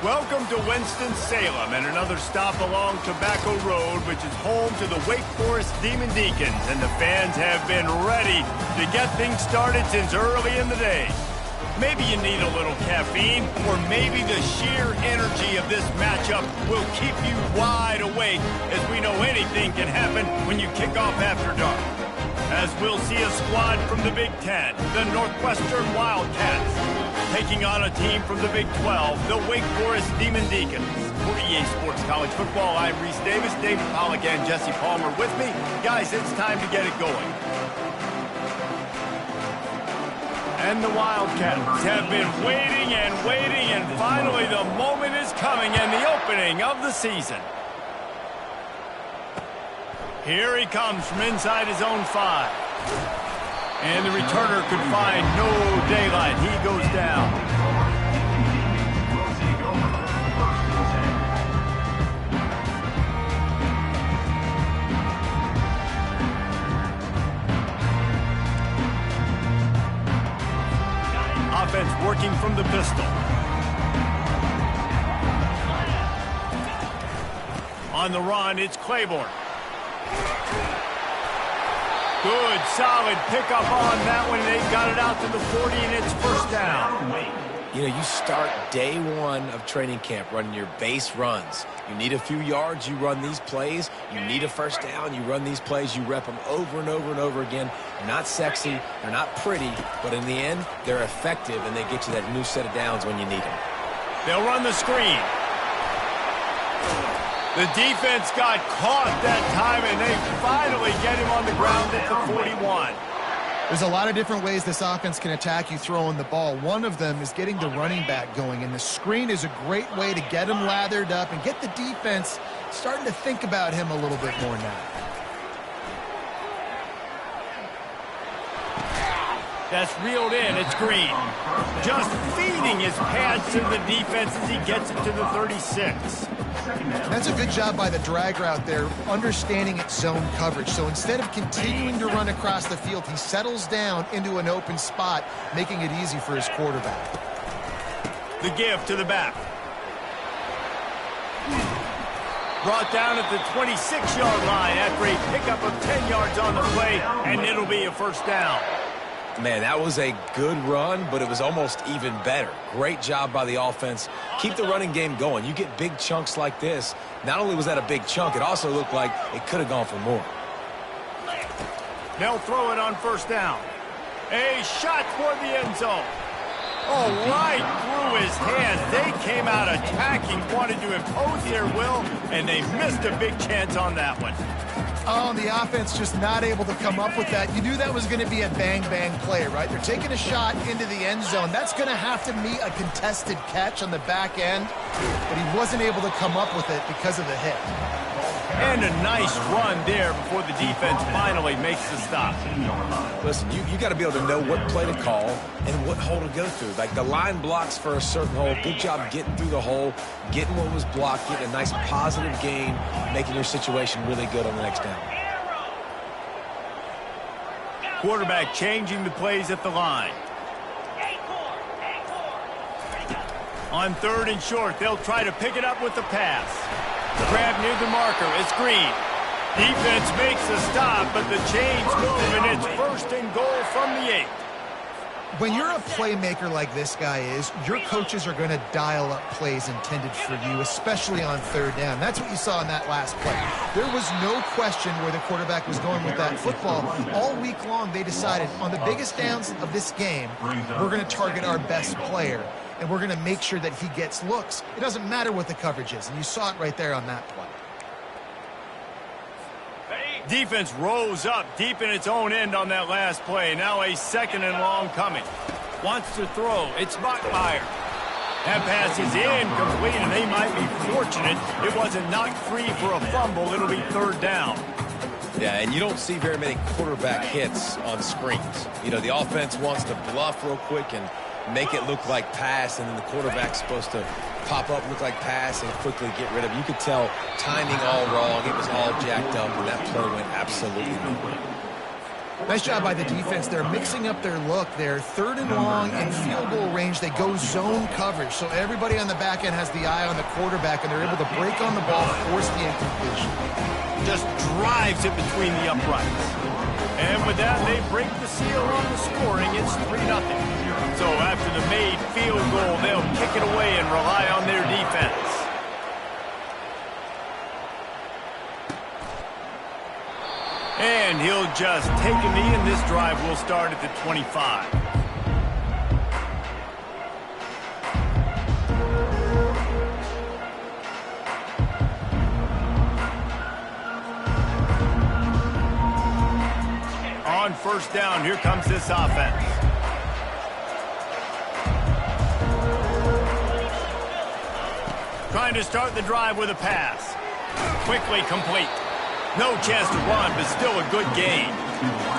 Welcome to Winston-Salem and another stop along Tobacco Road, which is home to the Wake Forest Demon Deacons, and the fans have been ready to get things started since early in the day. Maybe you need a little caffeine, or maybe the sheer energy of this matchup will keep you wide awake, as we know anything can happen when you kick off after dark. As we'll see a squad from the Big Ten, the Northwestern Wildcats, taking on a team from the Big 12, the Wake Forest Demon Deacons. For EA Sports College Football, I'm Reese Davis, David Pollack, and Jesse Palmer with me. Guys, it's time to get it going. And the Wildcats have been waiting, and finally the moment is coming and the opening of the season. Here he comes from inside his own 5. And the returner could find no daylight. He goes down. Offense working from the pistol. On the run, it's Claiborne. Good, solid pickup on that one. They got it out to the 40, and it's first down. You know, you start day one of training camp running your base runs. You need a few yards, you run these plays. You need a first down, you run these plays. You rep them over and over and over again. They're not sexy, they're not pretty, but in the end, they're effective, and they get you that new set of downs when you need them. They'll run the screen. The defense got caught that time, and they finally get him on the ground at the 41. There's a lot of different ways this offense can attack you throwing the ball. One of them is getting the running back going, and the screen is a great way to get him lathered up and get the defense starting to think about him a little bit more now. That's reeled in. It's Green. Just feeding his pads to the defense as he gets it to the 36. That's a good job by the drag route there, understanding its zone coverage. So instead of continuing to run across the field, he settles down into an open spot, making it easy for his quarterback. The give to the back. Brought down at the 26-yard line after a pickup of 10 yards on the play, and it'll be a first down. Man, that was a good run, but it was almost even better. Great job by the offense. Keep the running game going. You get big chunks like this. Not only was that a big chunk, it also looked like it could have gone for more. They'll throw it on first down. A shot toward the end zone. Oh, right through his hands. They came out attacking, wanted to impose their will, and they missed a big chance on that one. Oh, the offense just not able to come up with that. You knew that was going to be a bang-bang play, right? They're taking a shot into the end zone. That's going to have to meet a contested catch on the back end, but he wasn't able to come up with it because of the hit. And a nice run there before the defense finally makes the stop. Listen, you got to be able to know what play to call and what hole to go through. Like the line blocks for a certain hole. Good job getting through the hole, getting what was blocked, getting a nice positive gain, making your situation really good on the next down. Quarterback changing the plays at the line. On 3rd and short, they'll try to pick it up with the pass. Grab near the marker. It's Green. Defense makes a stop, but the chains move, and it's 1st and goal from the 8. When you're a playmaker like this guy is, your coaches are going to dial up plays intended for you, especially on 3rd down. That's what you saw in that last play. There was no question where the quarterback was going with that football. All week long, they decided on the biggest downs of this game, we're going to target our best player, and we're going to make sure that he gets looks. It doesn't matter what the coverage is, and you saw it right there on that play. Defense rose up deep in its own end on that last play. Now a 2nd and long coming. Wants to throw. It's Bachmeier. That pass is incomplete, and they might be fortunate it wasn't knocked free for a fumble. It'll be 3rd down. Yeah, and you don't see very many quarterback hits on screens. You know, the offense wants to bluff real quick and make it look like pass, and then the quarterback's supposed to pop up, look like pass, and quickly get rid of it. You could tell timing all wrong. It was all jacked up, and that play went absolutely nowhere. Nice job by the defense. They're mixing up their look. They're 3rd and long in field goal range. They go zone coverage. So everybody on the back end has the eye on the quarterback, and they're able to break on the ball, force the incompletion. Just drives it between the uprights. And with that, they break the seal on the scoring. It's 3-0. So after the made field goal, they'll kick it away and rely on their defense. And he'll just take a knee, and this drive will start at the 25. On first down, here comes this offense. Trying to start the drive with a pass. Quickly complete. No chance to run, but still a good gain.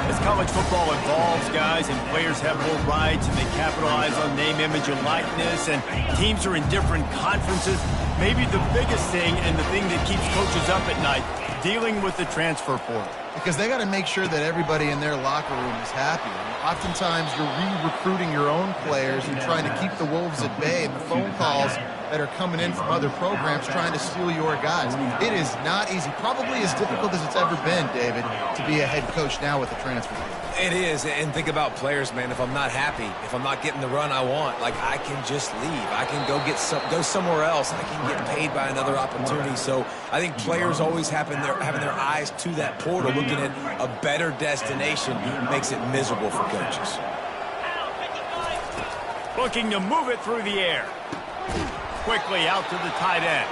As college football evolves, guys, and players have more rights, and they capitalize on name, image, and likeness, and teams are in different conferences, maybe the biggest thing and the thing that keeps coaches up at night, dealing with the transfer portal. Because they got to make sure that everybody in their locker room is happy. Oftentimes, you're re-recruiting your own players and trying to keep the Wolves at bay, and the phone calls that are coming in from other programs trying to steal your guys. It is not easy. Probably as difficult as it's ever been, David, to be a head coach now with the transfer portal. It is, and think about players, man. If I'm not happy, if I'm not getting the run I want, like, I can just leave. I can go somewhere else. I can get paid by another opportunity. So I think players always having their eyes to that portal, looking at a better destination, makes it miserable for coaches. Looking to move it through the air. Quickly out to the tight end.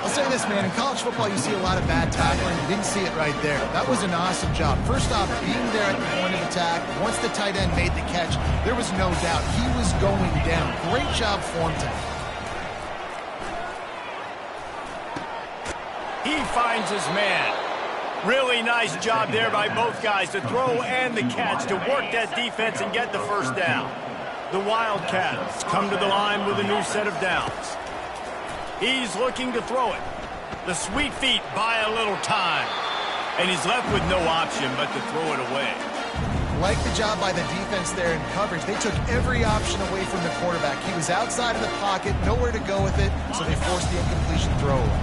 I'll say this, man. In college football, you see a lot of bad tackling. You didn't see it right there. That was an awesome job. First off, being there at the point of attack, once the tight end made the catch, there was no doubt he was going down. Great job form tackle. He finds his man. Really nice job there by both guys, the throw and the catch, to work that defense and get the first down. The Wildcats come to the line with a new set of downs. He's looking to throw it. The sweet feet buy a little time. And he's left with no option but to throw it away. Like the job by the defense there in coverage. They took every option away from the quarterback. He was outside of the pocket, nowhere to go with it, so they forced the incompletion throw away.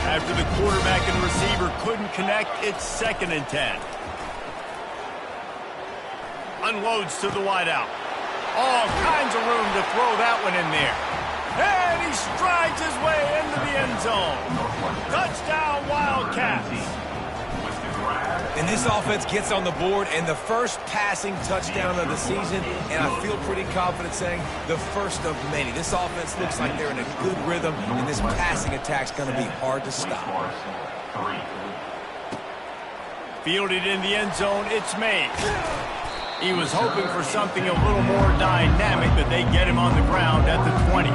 After the quarterback and receiver couldn't connect, it's 2nd and 10. Unloads to the wideout. All kinds of room to throw that one in there. And he strides his way into the end zone. Touchdown, Wildcats. And this offense gets on the board, and the first passing touchdown of the season, and I feel pretty confident saying the first of many. This offense looks like they're in a good rhythm, and this passing attack's going to be hard to stop. Fielded in the end zone, it's made. He was hoping for something a little more dynamic, but they get him on the ground at the 20.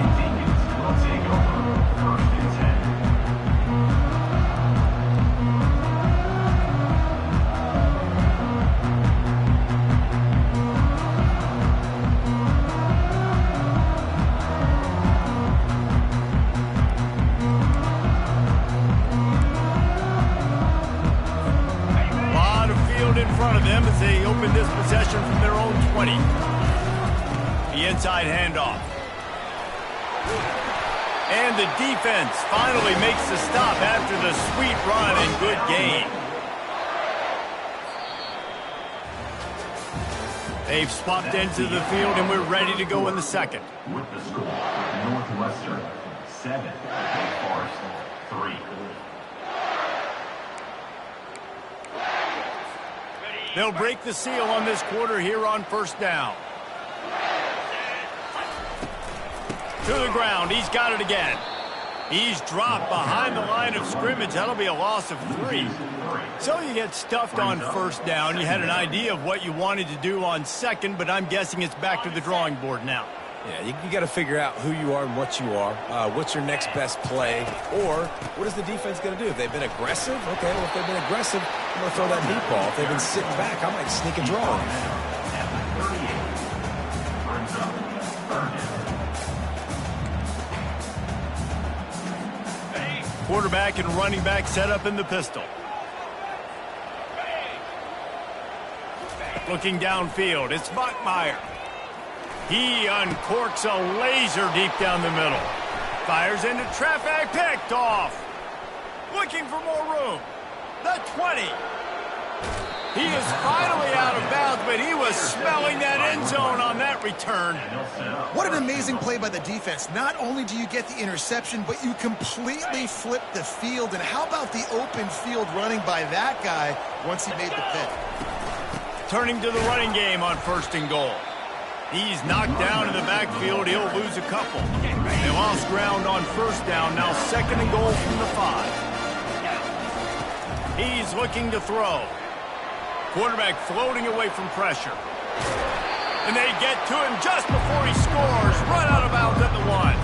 In front of them as they open this possession from their own 20. The inside handoff. And the defense finally makes the stop after the sweet run and good gain. They've swapped into the field, and we're ready to go in the second. With the score, Northwestern 7, Forest 3. They'll break the seal on this quarter here on first down. To the ground. He's got it again. He's dropped behind the line of scrimmage. That'll be a loss of 3. So you get stuffed on first down. You had an idea of what you wanted to do on second, but I'm guessing it's back to the drawing board now. Yeah, you got to figure out who you are and what you are. What's your next best play? Or what is the defense going to do? If they've been aggressive, okay, well, if they've been aggressive, I'm going to throw that deep ball. If they've been sitting back, I might sneak a draw. Quarterback and running back set up in the pistol. Looking downfield, it's Bachmeier. He uncorks a laser deep down the middle. Fires into traffic, picked off. Looking for more room. The 20. He is finally out of bounds, but he was smelling that end zone on that return. What an amazing play by the defense. Not only do you get the interception, but you completely flip the field. And how about the open field running by that guy once he made the pick? Turning to the running game on 1st and goal. He's knocked down in the backfield. He'll lose a couple. They lost ground on 1st down. Now 2nd and goal from the 5. He's looking to throw. Quarterback floating away from pressure. And they get to him just before he scores. Run out of bounds at the 1.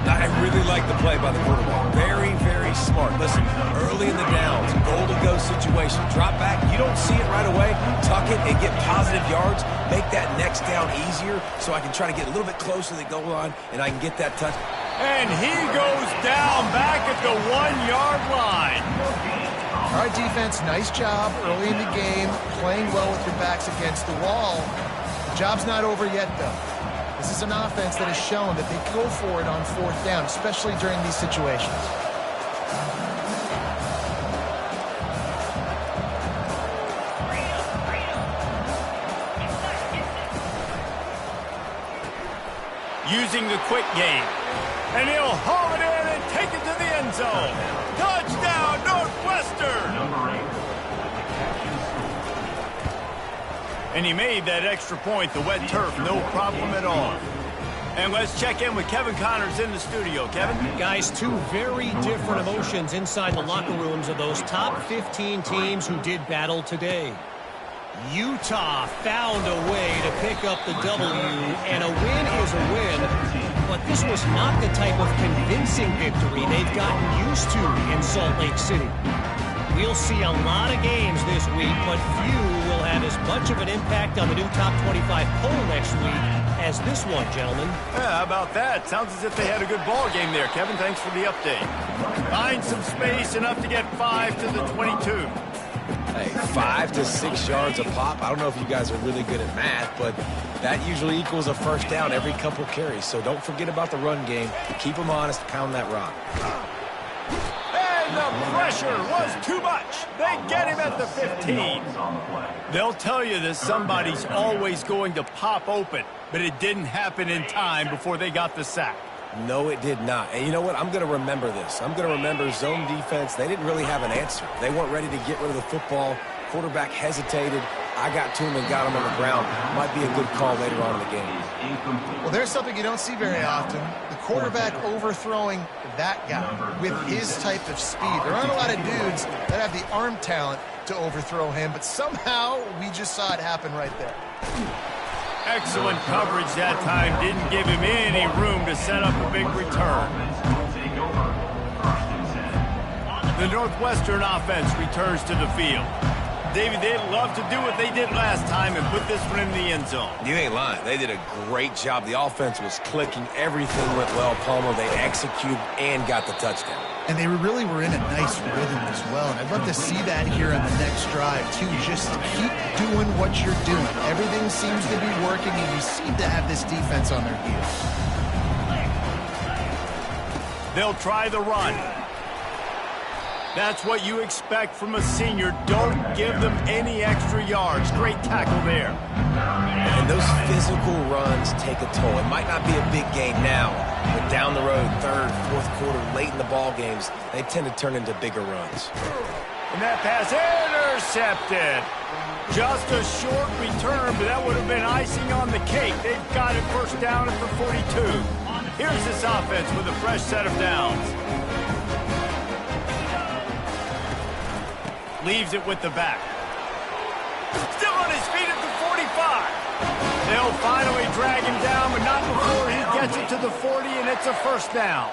I really like the play by the quarterback. Very, very smart. Listen, early in the downs, goal-to-go situation. Drop back, you don't see it right away. Tuck it and get positive yards. Make that next down easier so I can try to get a little bit closer to the goal line and I can get that touch. And he goes down back at the 1-yard line. All right, defense, nice job early in the game, playing well with your backs against the wall. The job's not over yet, though. This is an offense that has shown that they go for it on 4th down, especially during these situations. Using the quick game. And he'll haul it in and take it to the end zone. Touchdown, Northwestern! And he made that extra point, the wet turf, no problem at all. And let's check in with Kevin Connors in the studio. Kevin? Guys, two very different emotions inside the locker rooms of those top 15 teams who did battle today. Utah found a way to pick up the W, and a win is a win, but this was not the type of convincing victory they've gotten used to in Salt Lake City. We'll see a lot of games this week, but few will have as much of an impact on the new top 25 poll next week as this one, gentlemen. Yeah, how about that? Sounds as if they had a good ball game there, Kevin. Thanks for the update. Find some space, enough to get 5 to the 22. Hey, 5 to 6 yards a pop. I don't know if you guys are really good at math, but that usually equals a 1st down every couple carries. So don't forget about the run game. Keep them honest, pound that rock. And the pressure was too much. They get him at the 15. They'll tell you that somebody's always going to pop open, but it didn't happen in time before they got the sack. No, it did not. And you know what? I'm going to remember this. I'm going to remember zone defense. They didn't really have an answer. They weren't ready to get rid of the football. Quarterback hesitated. I got to him and got him on the ground. Might be a good call later on in the game. Well, there's something you don't see very often. The quarterback overthrowing that guy with his type of speed. There aren't a lot of dudes that have the arm talent to overthrow him, but somehow we just saw it happen right there. Excellent coverage that time. Didn't give him any room to set up a big return. The Northwestern offense returns to the field. David, they'd love to do what they did last time and put this one in the end zone. You ain't lying. They did a great job. The offense was clicking. Everything went well, Palmer. They executed and got the touchdown. And they really were in a nice rhythm as well. And I'd love to see that here on the next drive, too. Just keep doing what you're doing. Everything seems to be working, and you seem to have this defense on their heels. They'll try the run. That's what you expect from a senior. Don't give them any extra yards. Great tackle there. And those physical runs take a toll. It might not be a big gain now, but down the road, 3rd, 4th quarter, late in the ball games, they tend to turn into bigger runs. And that pass intercepted. Just a short return, but that would have been icing on the cake. They've got it 1st down at the 42. Here's this offense with a fresh set of downs. Leaves it with the back. Still on his feet at the 45. They'll finally drag him down, but not before he gets it to the 40, and it's a 1st down.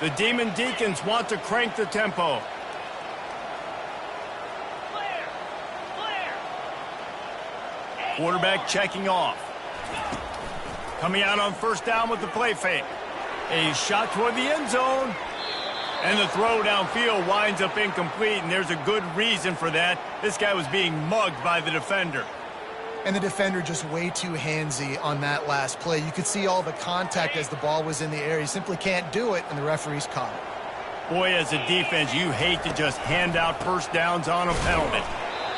The Demon Deacons want to crank the tempo. Quarterback checking off. Coming out on 1st down with the play fake. A shot toward the end zone. And the throw downfield winds up incomplete, and there's a good reason for that. This guy was being mugged by the defender. And the defender just way too handsy on that last play. You could see all the contact as the ball was in the air. He simply can't do it, and the referee's caught it. Boy, as a defense, you hate to just hand out first downs on a penalty.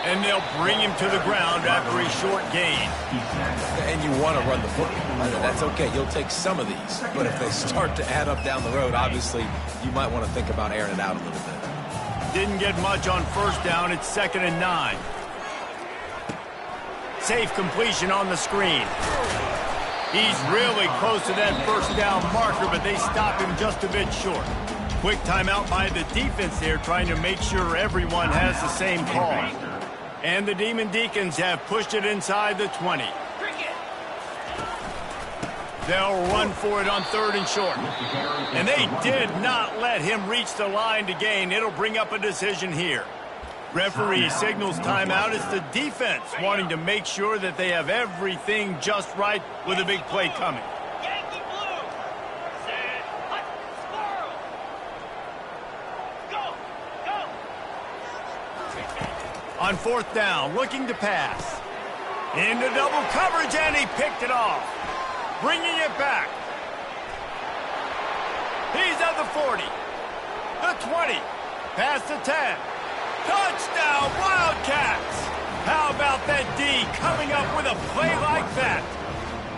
And they'll bring him to the ground after a short gain. And you want to run the football. That's okay. You'll take some of these. But if they start to add up down the road, obviously, you might want to think about airing it out a little bit. Didn't get much on first down. It's 2nd and 9. Safe completion on the screen. He's really close to that first down marker, but they stop him just a bit short. Quick timeout by the defense there, trying to make sure everyone has the same call. And the Demon Deacons have pushed it inside the 20. They'll run for it on 3rd and short. And they did not let him reach the line to gain. It'll bring up a decision here. Referee signals timeout. It's the defense wanting to make sure that they have everything just right with a big play coming. On 4th down, looking to pass. Into double coverage, and he picked it off. Bringing it back. He's at the 40. The 20. Past the 10. Touchdown, Wildcats! How about that D coming up with a play like that?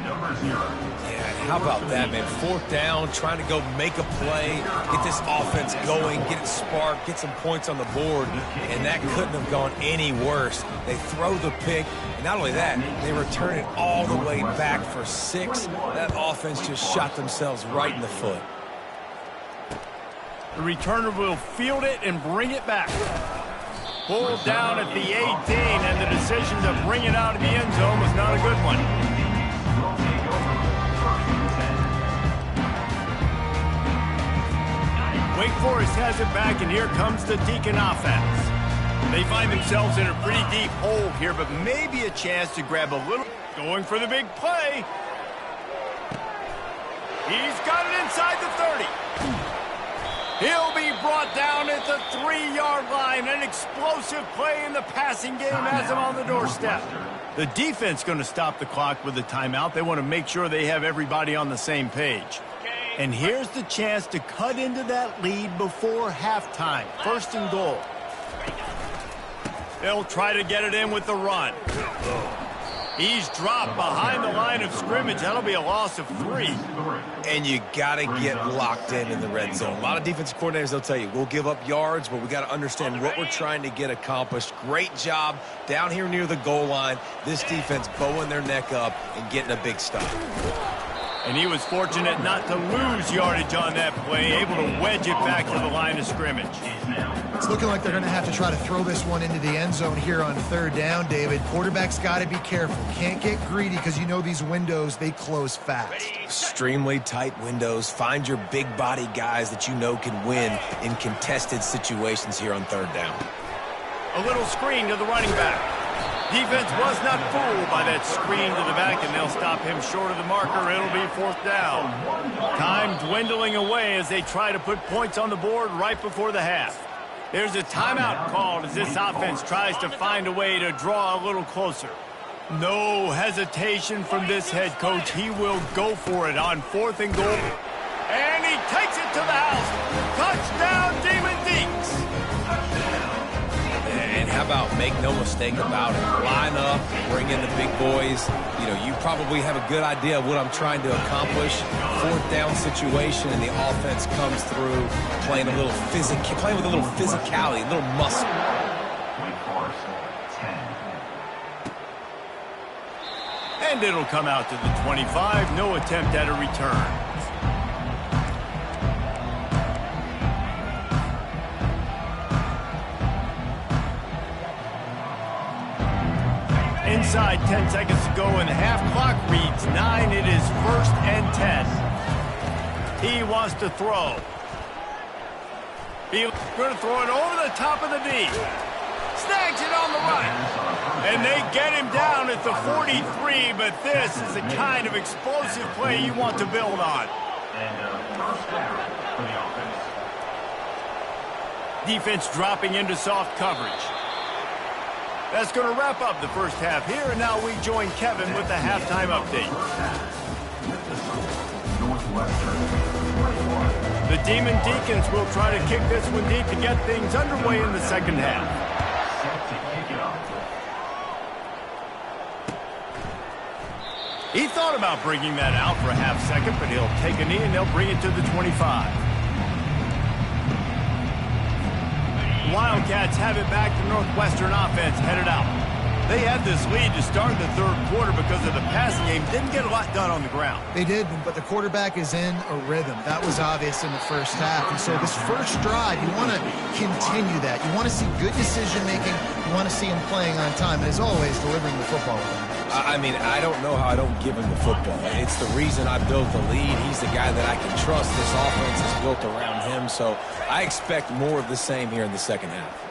Number 0. Yeah, how about that, man? 4th down, trying to go make a play, get this offense going, get it sparked, get some points on the board, and that couldn't have gone any worse. They throw the pick, and not only that, they return it all the way back for 6. That offense just shot themselves right in the foot. The returner will field it and bring it back. Pulled down at the 18, and the decision to bring it out of the end zone was not a good one. Wake Forest has it back, and here comes the Deacon offense. They find themselves in a pretty deep hole here, but maybe a chance to grab a little. Going for the big play. He's got it inside the 30. He'll be brought down at the 3-yard line. An explosive play in the passing game has him on the doorstep. The defense going to stop the clock with a timeout. They want to make sure they have everybody on the same page. And here's the chance to cut into that lead before halftime. 1st and goal. They'll try to get it in with the run. He's dropped behind the line of scrimmage. That'll be a loss of 3. And you got to get locked in the red zone. A lot of defensive coordinators, they'll tell you, we'll give up yards, but we got to understand what we're trying to get accomplished. Great job down here near the goal line. This defense bowing their neck up and getting a big stop. And he was fortunate not to lose yardage on that play, able to wedge it back to the line of scrimmage. It's looking like they're going to have to try to throw this one into the end zone here on 3rd down, David. Quarterback's got to be careful. Can't get greedy because you know these windows, they close fast. Extremely tight windows. Find your big body guys that you know can win in contested situations here on 3rd down. A little screen to the running back. Defense was not fooled by that screen to the back, and they'll stop him short of the marker. It'll be 4th down. Time dwindling away as they try to put points on the board right before the half. There's a timeout called as this offense tries to find a way to draw a little closer. No hesitation from this head coach. He will go for it on 4th and goal. And he takes it to the house. Touchdown, Demon Deacs. And how about make no mistake about it? Line up, bring in the big boys. You know, you probably have a good idea of what I'm trying to accomplish. 4th down situation, and the offense comes through playing with a little physicality, a little muscle. Wake Forest, 10. And it'll come out to the 25. No attempt at a return. Inside 10 seconds to go, and the half clock reads 9. It is 1st and 10. He wants to throw. He's going to throw it over the top of the D. Snags it on the right. And they get him down at the 43, but this is the kind of explosive play you want to build on. First down for the offense. Defense dropping into soft coverage. That's going to wrap up the first half here, and now we join Kevin with the halftime update. The Demon Deacons will try to kick this one deep to get things underway in the second half. He thought about bringing that out for a half second, but he'll take a knee and they'll bring it to the 25. Wildcats have it back. The Northwestern offense headed out. They had this lead to start the third quarter because of the passing game. Didn't get a lot done on the ground. They did, but the quarterback is in a rhythm. That was obvious in the first half. And so this first drive, you want to continue that. You want to see good decision-making. You want to see him playing on time. And as always, delivering the football. I mean, I don't know how I don't give him the football. It's the reason I built the lead. He's the guy that I can trust. This offense is built around him. So I expect more of the same here in the second half.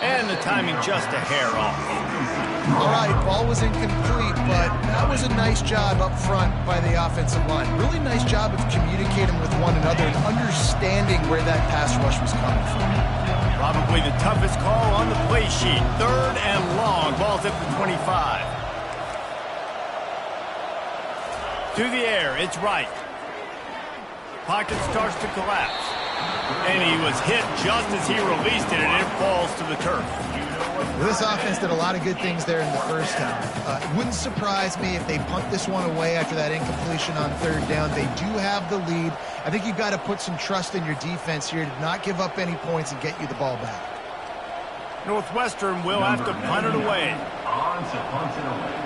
And the timing just a hair off. All right, ball was incomplete, but that was a nice job up front by the offensive line. Really nice job of communicating with one another and understanding where that pass rush was coming from. Probably the toughest call on the play sheet. Third and long. Ball's at the 25. To the air, it's right. Pocket starts to collapse. And he was hit just as he released it, and it falls to the turf. Well, this offense did a lot of good things there in the first half. It wouldn't surprise me if they punt this one away after that incompletion on third down. They do have the lead. I think you've got to put some trust in your defense here to not give up any points and get you the ball back. Northwestern will have to punt it away. On to punt it away.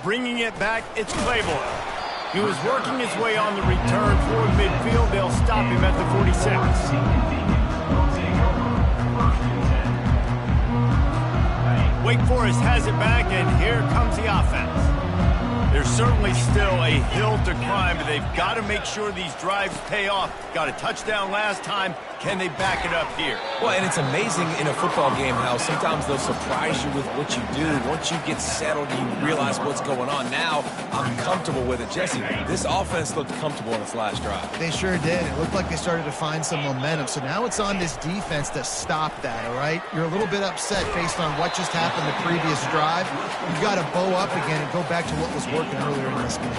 Bringing it back, it's Claiborne. He was working his way on the return toward midfield. They'll stop him at the 46. Wake Forest has it back, and here comes the offense. There's certainly still a hill to climb, but they've got to make sure these drives pay off. Got a touchdown last time. Can they back it up here? Well, and it's amazing in a football game how sometimes they'll surprise you with what you do. Once you get settled, you realize what's going on. Now, I'm comfortable with it. Jesse, this offense looked comfortable in its last drive. They sure did. It looked like they started to find some momentum. So now it's on this defense to stop that, all right? You're a little bit upset based on what just happened the previous drive. You've got to bow up again and go back to what was working earlier in this game.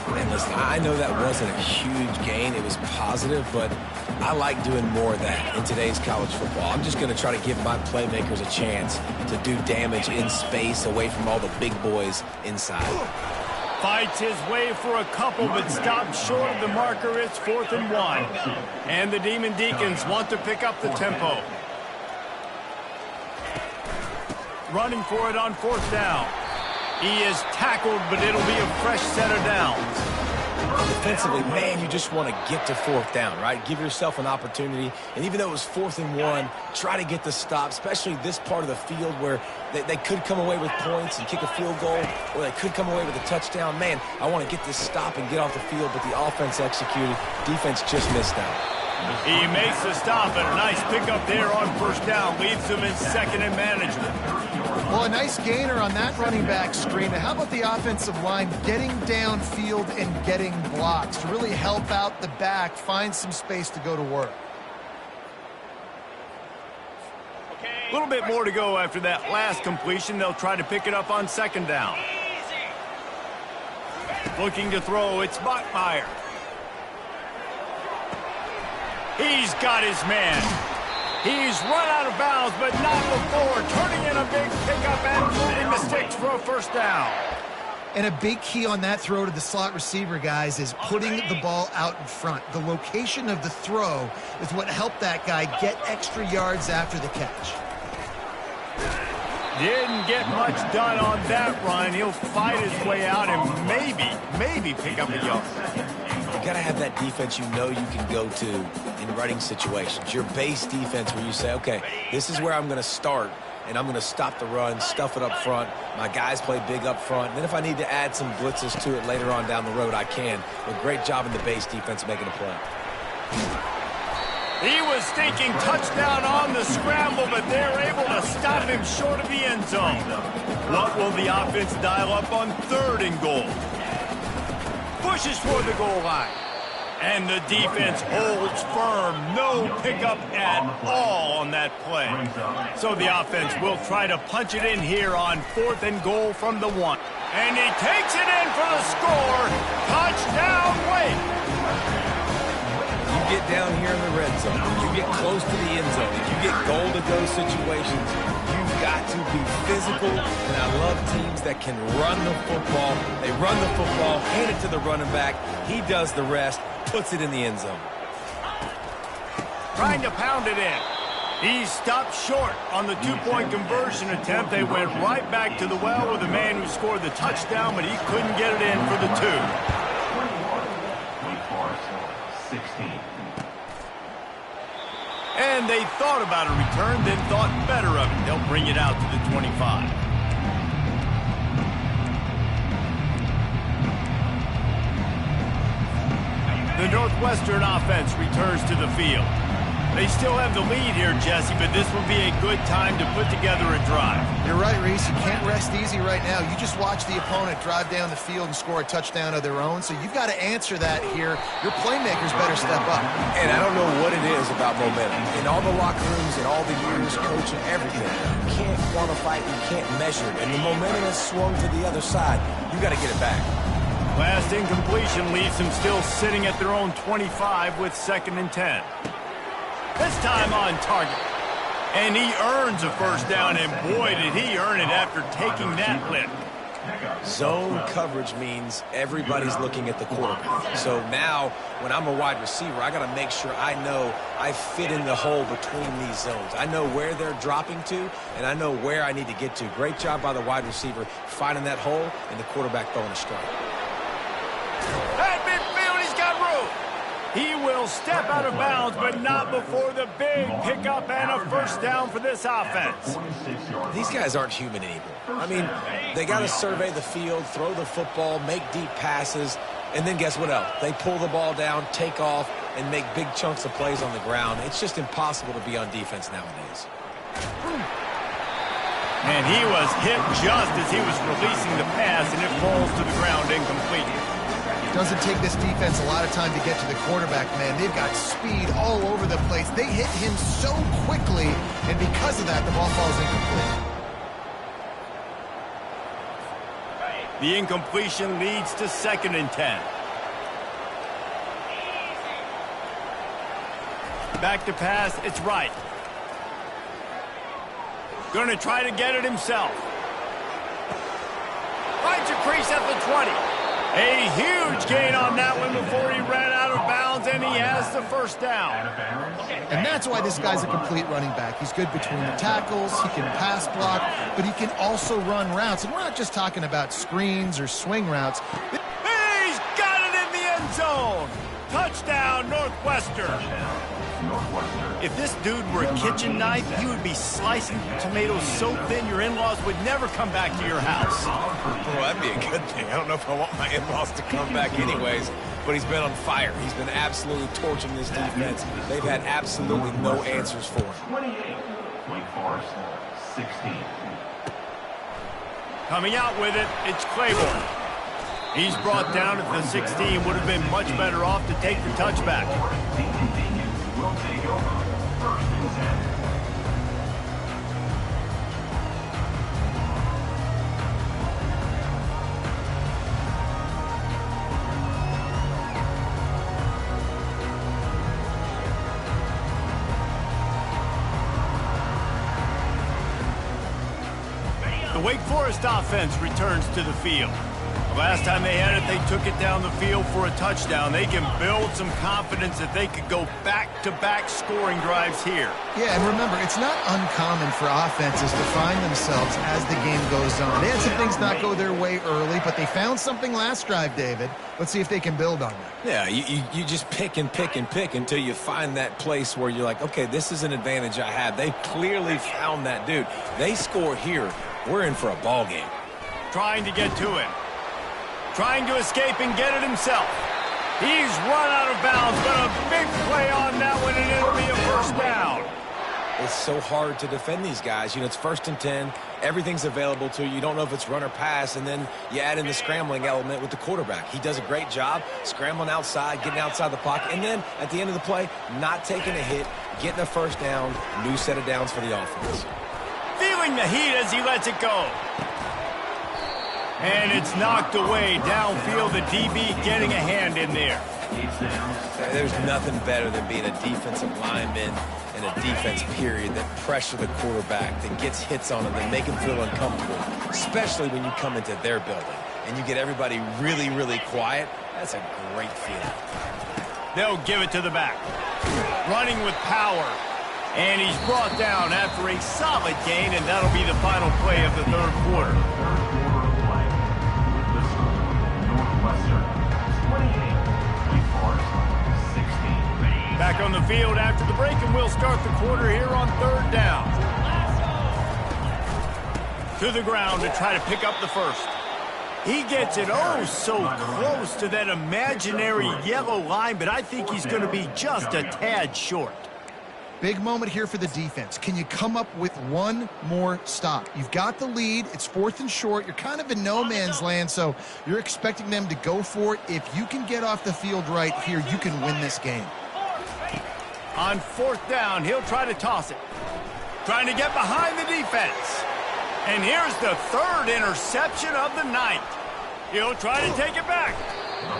And listen, I know that wasn't a huge gain. It was positive, but I like doing more of that in today's college football. I'm just going to try to give my playmakers a chance to do damage in space away from all the big boys inside. Fights his way for a couple, but stopped short of the marker. It's 4th and 1. And the Demon Deacons want to pick up the tempo. Running for it on 4th down. He is tackled, but it'll be a fresh set of downs. Defensively, man, you just want to get to 4th down, right? Give yourself an opportunity. And even though it was 4th and 1, try to get the stop, especially this part of the field where they could come away with points and kick a field goal, or they could come away with a touchdown. Man, I want to get this stop and get off the field, but the offense executed. Defense just missed out. He makes the stop, and a nice pickup there on 1st down. Leaves them in 2nd and management. Well, a nice gainer on that running back screen. Now, how about the offensive line getting downfield and getting blocks to really help out the back, find some space to go to work? A little bit more to go after that last completion. They'll try to pick it up on 2nd down. Looking to throw, it's Bachmeier. He's got his man. He's run out of bounds, but not before. Turning in a big pickup and moving the sticks for a 1st down. And a big key on that throw to the slot receiver, guys, is putting the ball out in front. The location of the throw is what helped that guy get extra yards after the catch. Didn't get much done on that run. He'll fight his way out and maybe pick up a yard. You got to have that defense you know you can go to in running situations. Your base defense where you say, okay, this is where I'm going to start, and I'm going to stop the run, stuff it up front. My guys play big up front. And then if I need to add some blitzes to it later on down the road, I can. But great job in the base defense making a play. He was thinking touchdown on the scramble, but they're able to stop him short of the end zone. What will the offense dial up on 3rd and goal? pushes toward the goal line. And the defense holds firm. No pickup at all on that play. So the offense will try to punch it in here on 4th and goal from the 1. And he takes it in for the score. Touchdown, Wake. You get down here in the red zone, you get close to the end zone, if you get goal-to-go situations, you've got to be physical, and I love teams that can run the football. They run the football, hand it to the running back, he does the rest, puts it in the end zone. Trying to pound it in. He stopped short on the 2-point conversion attempt. They went right back to the well with the man who scored the touchdown, but he couldn't get it in for the 2. 16. And they thought about a return, then thought better of it. They'll bring it out to the 25. The Northwestern offense returns to the field. They still have the lead here, Jesse, but this will be a good time to put together a drive. You're right, Reese. You can't rest easy right now. You just watch the opponent drive down the field and score a touchdown of their own, so you've got to answer that here. Your playmakers better step up. And I don't know what it is about momentum. In all the locker rooms, in all the years coaching, everything, you can't quantify it, you can't measure it. And the momentum has swung to the other side. You got to get it back. Last incompletion leaves them still sitting at their own 25 with 2nd and 10. This time on target. And he earns a first down, and boy, did he earn it after taking that lift. Zone coverage means everybody's looking at the quarterback. So now, when I'm a wide receiver, I got to make sure I know I fit in the hole between these zones. I know where they're dropping to, and I know where I need to get to. Great job by the wide receiver finding that hole, and the quarterback throwing a strike. At midfield, he's got room. He will step out of bounds, but not before the big pickup and a first down for this offense. These guys aren't human anymore. I mean, they got to survey the field, throw the football, make deep passes, and then guess what else? They pull the ball down, take off, and make big chunks of plays on the ground. It's just impossible to be on defense nowadays. And he was hit just as he was releasing the pass, and it falls to the ground incomplete. Doesn't take this defense a lot of time to get to the quarterback, man. They've got speed all over the place. They hit him so quickly, and because of that, the ball falls incomplete. The incompletion leads to 2nd and 10. Back to pass, it's right. Going to try to get it himself. Finds a crease at the 20. A huge gain on that one before he ran out of bounds, and he has the first down. And that's why this guy's a complete running back. He's good between the tackles, he can pass block, but he can also run routes. And we're not just talking about screens or swing routes. He's got it in the end zone. Touchdown, Northwestern. If this dude were a kitchen knife, you would be slicing tomatoes so thin your in-laws would never come back to your house. Well, that'd be a good thing. I don't know if I want my in-laws to come back anyways, but he's been on fire. He's been absolutely torching this defense. They've had absolutely no answers for him. 28, Wake Forest, 16. Coming out with it, it's Claiborne. He's brought down at the 16, would have been much better off to take the touchback. Will take over. 1st and 10. The Wake Forest offense returns to the field. The last time they had it, they took it down the field for a touchdown. They can build some confidence that they could go back-to-back scoring drives here. Yeah, and remember, it's not uncommon for offenses to find themselves as the game goes on. They had some things not go their way early, but they found something last drive, David. Let's see if they can build on that. Yeah, you just pick and pick and pick until you find that place where you're like, okay, this is an advantage I have. They clearly found that dude. They score here. We're in for a ball game. Trying to get to him. Trying to escape and get it himself. He's run out of bounds, but a big play on that one, and it'll be a first down. it's so hard to defend these guys. You know, it's 1st and 10. Everything's available to you. You don't know if it's run or pass, and then you add in the scrambling element with the quarterback. He does a great job scrambling outside, getting outside the pocket, and then at the end of the play, not taking a hit, getting a first down, new set of downs for the offense. Feeling the heat as he lets it go. And it's knocked away downfield. The DB getting a hand in there. There's nothing better than being a defensive lineman and a defense period that pressure the quarterback, that gets hits on him, that make him feel uncomfortable, especially when you come into their building and you get everybody really, really quiet. That's a great feeling. They'll give it to the back. Running with power. And he's brought down after a solid gain, and that'll be the final play of the 3rd quarter. Back on the field after the break, and we'll start the quarter here on 3rd down. To the ground to try to pick up the first. He gets it so close to that imaginary yellow line, but I think he's going to be just a tad short. Big moment here for the defense. Can you come up with one more stop? You've got the lead. It's 4th and short. You're kind of in no man's land, so you're expecting them to go for it. If you can get off the field right here, you can win this game. On 4th down, he'll try to toss it. Trying to get behind the defense. And here's the 3rd interception of the night. He'll try to take it back.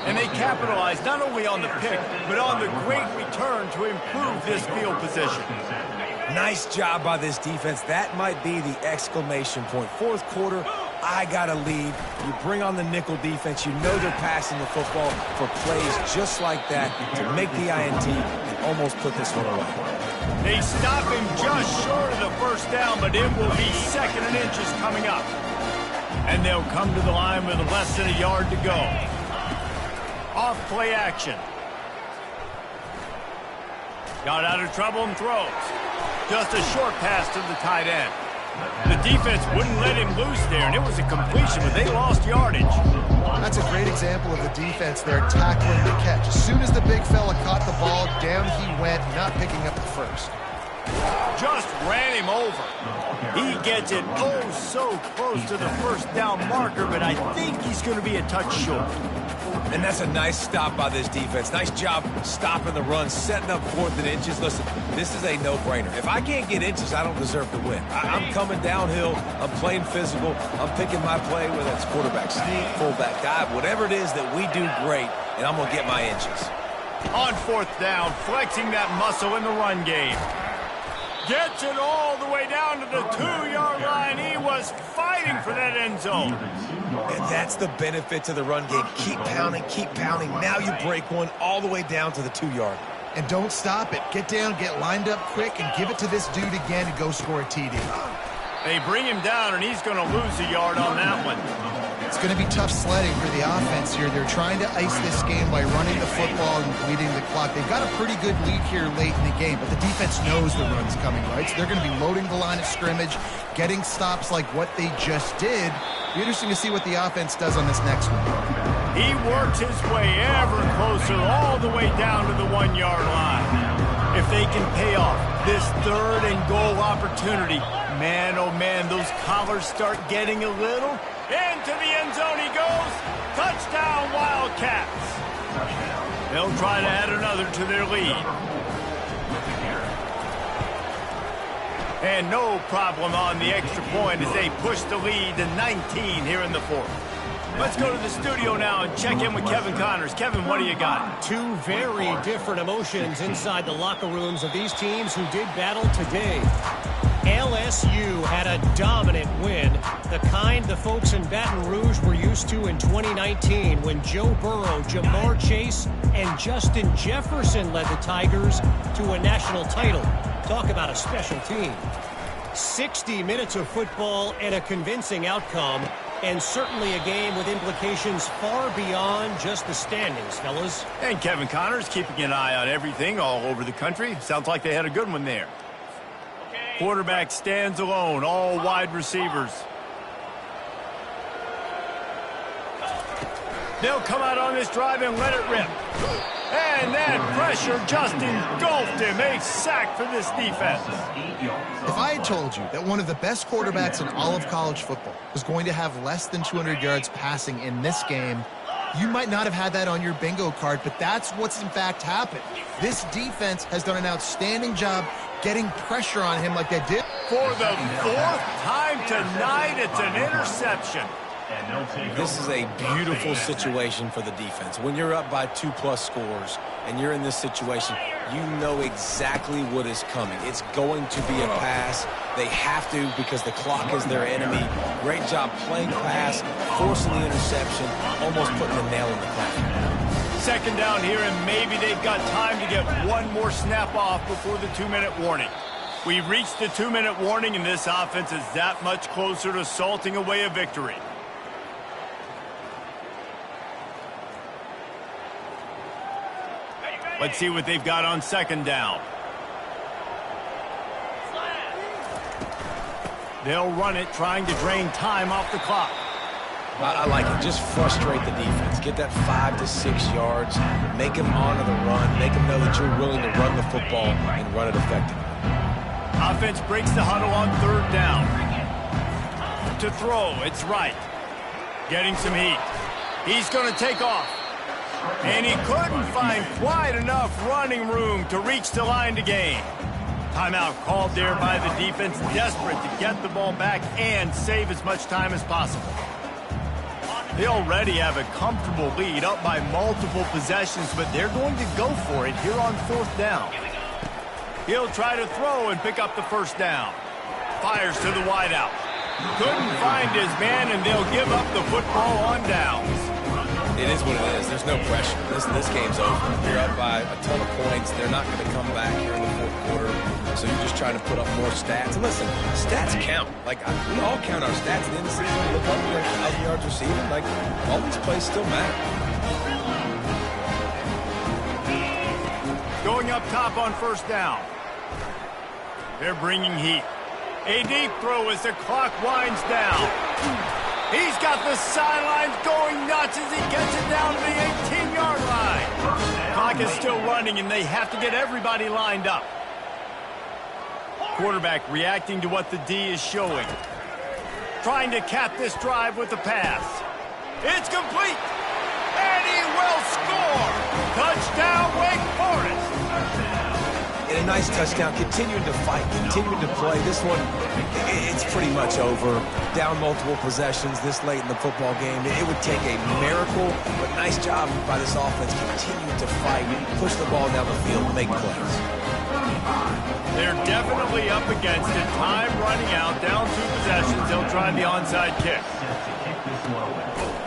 And they capitalize not only on the pick, but on the great return to improve this field position. Nice job by this defense. That might be the exclamation point. 4th quarter, I got a lead. You bring on the nickel defense. You know they're passing the football for plays just like that to make the INT and almost put this one away. They stop him just short of the 1st down, but it will be 2nd and inches coming up. And they'll come to the line with less than a yard to go. Off play action. Got out of trouble and throws. Just a short pass to the tight end. The defense wouldn't let him loose there, and it was a completion, but they lost yardage. That's a great example of the defense there tackling the catch. As soon as the big fella caught the ball, down he went, not picking up the first. Just ran him over. He gets it so close to the 1st down marker, but I think he's going to be a touch short. And that's a nice stop by this defense. Nice job stopping the run, setting up 4th and inches. Listen, this is a no-brainer. If I can't get inches, I don't deserve to win. I'm coming downhill. I'm playing physical. I'm picking my play, whether it's quarterback sneak, fullback dive, whatever it is that we do great, and I'm going to get my inches. On 4th down, flexing that muscle in the run game. Gets it all the way down to the 2-yard line. He was fighting for that end zone. And that's the benefit to the run game. Keep pounding, keep pounding. Now you break one all the way down to the 2-yard. And don't stop it. Get down, get lined up quick, and give it to this dude again to go score a TD. They bring him down, and he's going to lose a yard on that one. It's going to be tough sledding for the offense here. They're trying to ice this game by running the football and bleeding the clock. They've got a pretty good lead here late in the game, but the defense knows the run's coming, right? So they're going to be loading the line of scrimmage, getting stops like what they just did. Be interesting to see what the offense does on this next one. He works his way ever closer all the way down to the 1-yard line. If they can pay off this 3rd and goal opportunity, man, oh man, those collars start getting a little. Into the end zone he goes. Touchdown, Wildcats. They'll try to add another to their lead. And no problem on the extra point as they push the lead to 19 here in the 4th. Let's go to the studio now and check in with Kevin Connors. Kevin, what do you got? Two very different emotions inside the locker rooms of these teams who did battle today. LSU had a dominant win, the kind the folks in Baton Rouge were used to in 2019 when Joe Burrow, Jamar Chase, and Justin Jefferson led the Tigers to a national title. Talk about a special team. 60 minutes of football and a convincing outcome, and certainly a game with implications far beyond just the standings, fellas. And Kevin Connors keeping an eye on everything all over the country. Sounds like they had a good one there. Quarterback stands alone, all wide receivers. They'll come out on this drive and let it rip. And that pressure just engulfed him. A sack for this defense. If I had told you that one of the best quarterbacks in all of college football was going to have less than 200 yards passing in this game, you might not have had that on your bingo card, but that's what's in fact happened. This defense has done an outstanding job getting pressure on him like they did. For the fourth time tonight, it's an interception. This is a beautiful situation for the defense. When you're up by 2+ scores and you're in this situation, you know exactly what is coming. It's going to be a pass. They have to because the clock is their enemy. Great job playing pass, forcing the interception, almost putting the nail in the coffin. Second down here, and maybe they've got time to get one more snap off before the 2-minute warning. We've reached the 2-minute warning, and this offense is that much closer to salting away a victory. Let's see what they've got on second down. They'll run it, trying to drain time off the clock. I like it. Just frustrate the defense. Get that 5 to 6 yards. Make them honor the run. Make them know that you're willing to run the football and run it effectively. Offense breaks the huddle on third down. To throw, it's right. Getting some heat. He's going to take off. And he couldn't find quite enough running room to reach the line to gain. Timeout called there by the defense, desperate to get the ball back and save as much time as possible. They already have a comfortable lead, up by multiple possessions, but they're going to go for it here on fourth down. He'll try to throw and pick up the first down. Fires to the wideout. Couldn't find his man, and they'll give up the football on downs. It is what it is. There's no pressure. This game's over. You're up by a ton of points. They're not going to come back here in the fourth quarter. So you're just trying to put up more stats. And listen, stats count. Like, we all count our stats. At the end of the season, we look up at 1,000 yards receiving. Like, all these plays still matter. Going up top on first down. They're bringing heat. A deep throw as the clock winds down. He's got the sidelines going nuts as he gets it down to the 18-yard line. Clock is still running, and they have to get everybody lined up. Quarterback reacting to what the D is showing. Trying to cap this drive with a pass. It's complete. And he will score. Touchdown, Wake Forest. And a nice touchdown, continuing to fight, continuing to play. This one, it's pretty much over. Down multiple possessions this late in the football game. It would take a miracle, but nice job by this offense continuing to fight, push the ball down the field, make plays. They're definitely up against it. Time running out, down 2 possessions. They'll try the onside kick.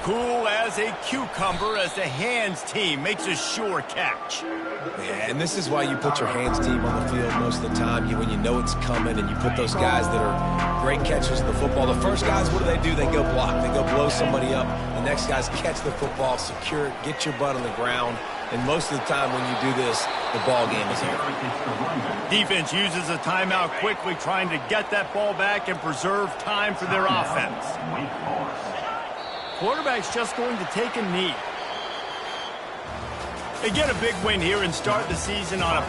Cool as a cucumber as the hands team makes a sure catch. Yeah, and this is why you put your hands team on the field most of the time. When you know it's coming, and you put those guys that are great catchers of the football. The first guys, what do? They go block. They go blow somebody up. The next guys catch the football, secure it, get your butt on the ground. And most of the time when you do this, the ball game is here. Defense uses a timeout quickly, trying to get that ball back and preserve time for their offense. Quarterback's just going to take a knee. They get a big win here and start the season on a